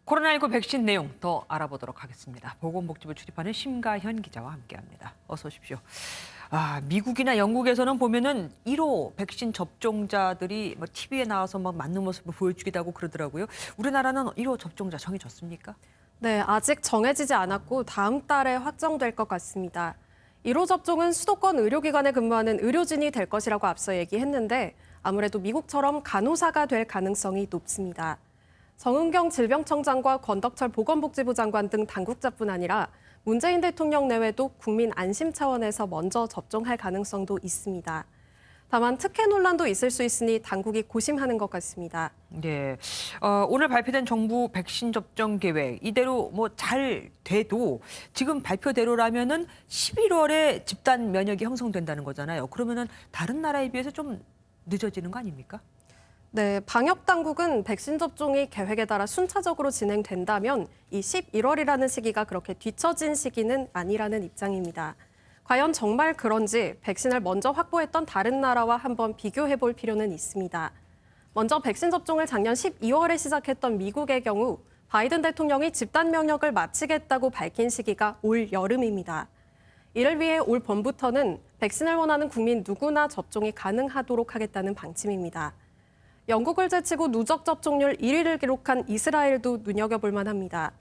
코로나19 백신 내용 더 알아보도록 하겠습니다. 보건복지부 출입하는 심가현 기자와 함께합니다. 어서 오십시오. 미국이나 영국에서는 보면은 1호 백신 접종자들이 TV에 나와서 맞는 모습을 보여주기도 하고 그러더라고요. 우리나라는 1호 접종자 정해졌습니까? 네, 아직 정해지지 않았고 다음 달에 확정될 것 같습니다. 1호 접종은 수도권 의료기관에 근무하는 의료진이 될 것이라고 앞서 얘기했는데 아무래도 미국처럼 간호사가 될 가능성이 높습니다. 정은경 질병청장과 권덕철 보건복지부 장관 등 당국자뿐 아니라 문재인 대통령 내외도 국민 안심 차원에서 먼저 접종할 가능성도 있습니다. 다만 특혜 논란도 있을 수 있으니 당국이 고심하는 것 같습니다. 네, 오늘 발표된 정부 백신 접종 계획 이대로 잘 돼도 지금 발표대로라면은 11월에 집단 면역이 형성된다는 거잖아요. 그러면은 다른 나라에 비해서 좀 늦어지는 거 아닙니까? 네, 방역 당국은 백신 접종이 계획에 따라 순차적으로 진행된다면 이 11월이라는 시기가 그렇게 뒤처진 시기는 아니라는 입장입니다. 과연 정말 그런지 백신을 먼저 확보했던 다른 나라와 한번 비교해 볼 필요는 있습니다. 먼저 백신 접종을 작년 12월에 시작했던 미국의 경우 바이든 대통령이 집단 면역을 마치겠다고 밝힌 시기가 올 여름입니다. 이를 위해 올 봄부터는 백신을 원하는 국민 누구나 접종이 가능하도록 하겠다는 방침입니다. 영국을 제치고 누적 접종률 1위를 기록한 이스라엘도 눈여겨볼 만합니다.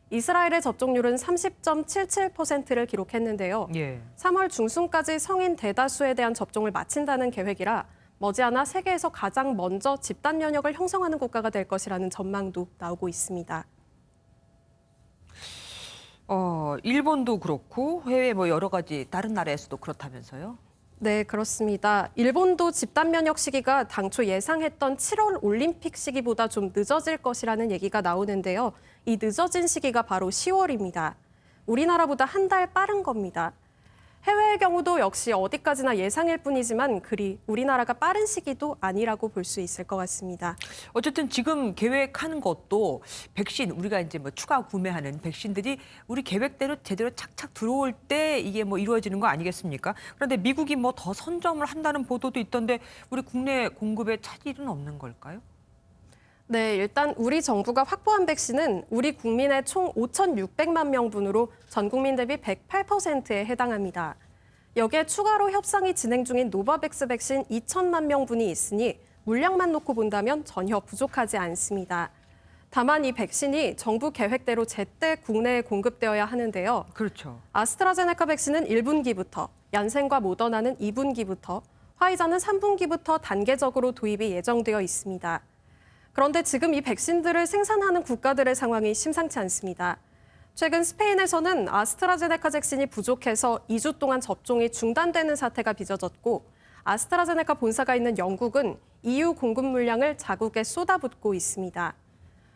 이스라엘의 접종률은 30.77%를 기록했는데요. 3월 중순까지 성인 대다수에 대한 접종을 마친다는 계획이라 머지않아 세계에서 가장 먼저 집단 면역을 형성하는 국가가 될 것이라는 전망도 나오고 있습니다. 일본도 그렇고 해외 여러 가지 다른 나라에서도 그렇다면서요? 네, 그렇습니다. 일본도 집단 면역 시기가 당초 예상했던 7월 올림픽 시기보다 좀 늦어질 것이라는 얘기가 나오는데요. 이 늦어진 시기가 바로 10월입니다. 우리나라보다 한 달 빠른 겁니다. 해외의 경우도 역시 어디까지나 예상일 뿐이지만 그리 우리나라가 빠른 시기도 아니라고 볼 수 있을 것 같습니다. 어쨌든 지금 계획하는 것도 백신 우리가 이제 추가 구매하는 백신들이 우리 계획대로 제대로 착착 들어올 때 이게 이루어지는 거 아니겠습니까? 그런데 미국이 더 선점을 한다는 보도도 있던데 우리 국내 공급에 차질은 없는 걸까요? 네, 일단 우리 정부가 확보한 백신은 우리 국민의 총 5,600만 명분으로 전 국민 대비 108%에 해당합니다. 여기에 추가로 협상이 진행 중인 노바백스 백신 2천만 명분이 있으니 물량만 놓고 본다면 전혀 부족하지 않습니다. 다만 이 백신이 정부 계획대로 제때 국내에 공급되어야 하는데요. 그렇죠. 아스트라제네카 백신은 1분기부터, 얀센과 모더나는 2분기부터, 화이자는 3분기부터 단계적으로 도입이 예정되어 있습니다. 그런데 지금 이 백신들을 생산하는 국가들의 상황이 심상치 않습니다. 최근 스페인에서는 아스트라제네카 백신이 부족해서 2주 동안 접종이 중단되는 사태가 빚어졌고 아스트라제네카 본사가 있는 영국은 EU 공급 물량을 자국에 쏟아붓고 있습니다.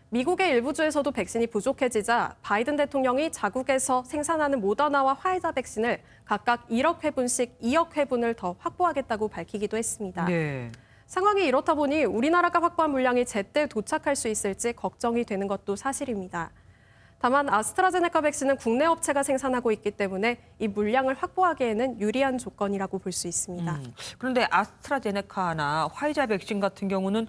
미국의 일부 주에서도 백신이 부족해지자 바이든 대통령이 자국에서 생산하는 모더나와 화이자 백신을 각각 1억 회분씩 2억 회분을 더 확보하겠다고 밝히기도 했습니다. 네. 상황이 이렇다 보니 우리나라가 확보한 물량이 제때 도착할 수 있을지 걱정이 되는 것도 사실입니다. 다만 아스트라제네카 백신은 국내 업체가 생산하고 있기 때문에 이 물량을 확보하기에는 유리한 조건이라고 볼 수 있습니다. 그런데 아스트라제네카나 화이자 백신 같은 경우는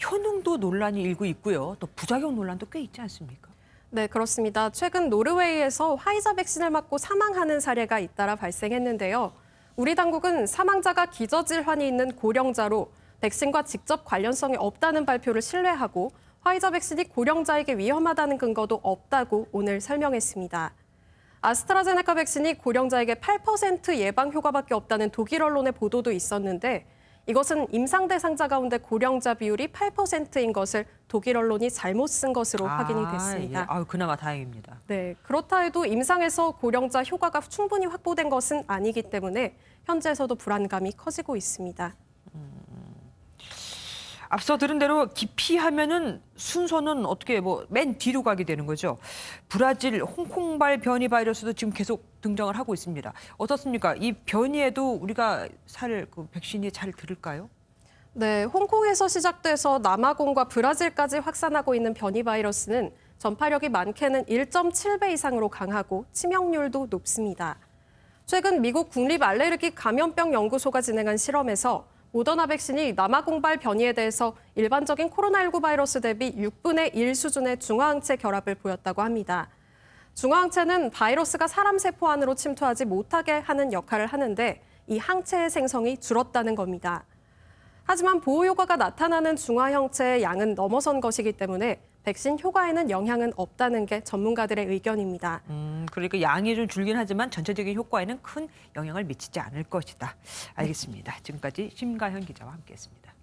효능도 논란이 일고 있고요. 또 부작용 논란도 꽤 있지 않습니까? 네, 그렇습니다. 최근 노르웨이에서 화이자 백신을 맞고 사망하는 사례가 잇따라 발생했는데요. 우리 당국은 사망자가 기저질환이 있는 고령자로 백신과 직접 관련성이 없다는 발표를 신뢰하고 화이자 백신이 고령자에게 위험하다는 근거도 없다고 오늘 설명했습니다. 아스트라제네카 백신이 고령자에게 8% 예방 효과밖에 없다는 독일 언론의 보도도 있었는데 이것은 임상 대상자 가운데 고령자 비율이 8%인 것을 독일 언론이 잘못 쓴 것으로 확인이 됐습니다. 예. 그나마 다행입니다. 네, 그렇다 해도 임상에서 고령자 효과가 충분히 확보된 것은 아니기 때문에 현재에서도 불안감이 커지고 있습니다. 앞서 들은 대로 기피하면은 순서는 어떻게 맨 뒤로 가게 되는 거죠. 브라질, 홍콩발 변이 바이러스도 지금 계속 등장을 하고 있습니다. 어떻습니까? 이 변이에도 우리가 살 백신이 잘 들을까요? 네, 홍콩에서 시작돼서 남아공과 브라질까지 확산하고 있는 변이 바이러스는 전파력이 많게는 1.7배 이상으로 강하고 치명률도 높습니다. 최근 미국 국립 알레르기 감염병 연구소가 진행한 실험에서 모더나 백신이 남아공발 변이에 대해서 일반적인 코로나19 바이러스 대비 6분의 1 수준의 중화항체 결합을 보였다고 합니다. 중화항체는 바이러스가 사람 세포 안으로 침투하지 못하게 하는 역할을 하는데 이 항체의 생성이 줄었다는 겁니다. 하지만 보호 효과가 나타나는 중화형체의 양은 넘어선 것이기 때문에 백신 효과에는 영향은 없다는 게 전문가들의 의견입니다. 그러니까 양이 좀 줄긴 하지만 전체적인 효과에는 큰 영향을 미치지 않을 것이다. 알겠습니다. 지금까지 심가현 기자와 함께했습니다.